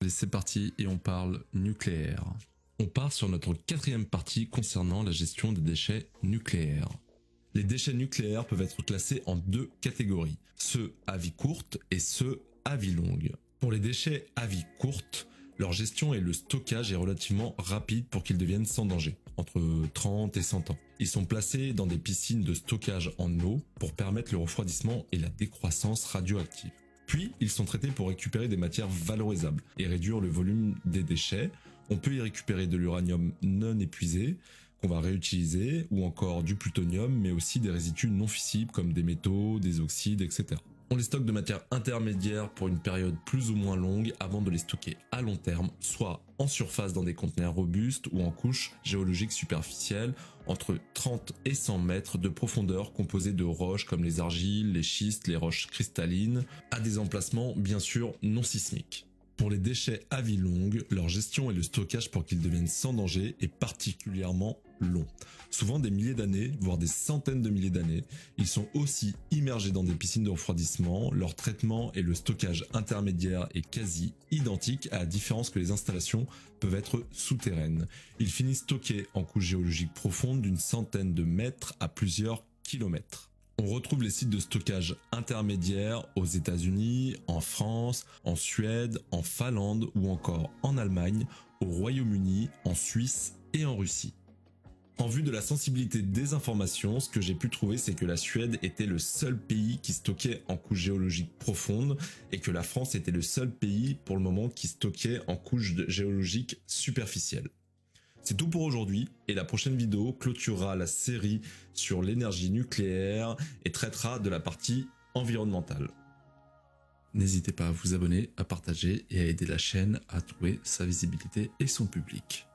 Allez, c'est parti et on parle nucléaire. On part sur notre quatrième partie concernant la gestion des déchets nucléaires. Les déchets nucléaires peuvent être classés en deux catégories, ceux à vie courte et ceux à vie longue. Pour les déchets à vie courte, leur gestion et le stockage est relativement rapide pour qu'ils deviennent sans danger, entre 30 et 100 ans. Ils sont placés dans des piscines de stockage en eau pour permettre le refroidissement et la décroissance radioactive. Puis, ils sont traités pour récupérer des matières valorisables et réduire le volume des déchets. On peut y récupérer de l'uranium non épuisé, qu'on va réutiliser, ou encore du plutonium, mais aussi des résidus non fissibles comme des métaux, des oxydes, etc. On les stocke de matière intermédiaire pour une période plus ou moins longue avant de les stocker à long terme, soit en surface dans des conteneurs robustes ou en couches géologiques superficielles entre 30 et 100 mètres de profondeur composées de roches comme les argiles, les schistes, les roches cristallines, à des emplacements bien sûr non sismiques. Pour les déchets à vie longue, leur gestion et le stockage pour qu'ils deviennent sans danger est particulièrement long. Souvent des milliers d'années, voire des centaines de milliers d'années, ils sont aussi immergés dans des piscines de refroidissement. Leur traitement et le stockage intermédiaire est quasi identique, à la différence que les installations peuvent être souterraines. Ils finissent stockés en couches géologiques profondes d'une centaine de mètres à plusieurs kilomètres. On retrouve les sites de stockage intermédiaires aux États-Unis, en France, en Suède, en Finlande ou encore en Allemagne, au Royaume-Uni, en Suisse et en Russie. En vue de la sensibilité des informations, ce que j'ai pu trouver, c'est que la Suède était le seul pays qui stockait en couches géologiques profondes et que la France était le seul pays pour le moment qui stockait en couches géologiques superficielles. C'est tout pour aujourd'hui et la prochaine vidéo clôturera la série sur l'énergie nucléaire et traitera de la partie environnementale. N'hésitez pas à vous abonner, à partager et à aider la chaîne à trouver sa visibilité et son public.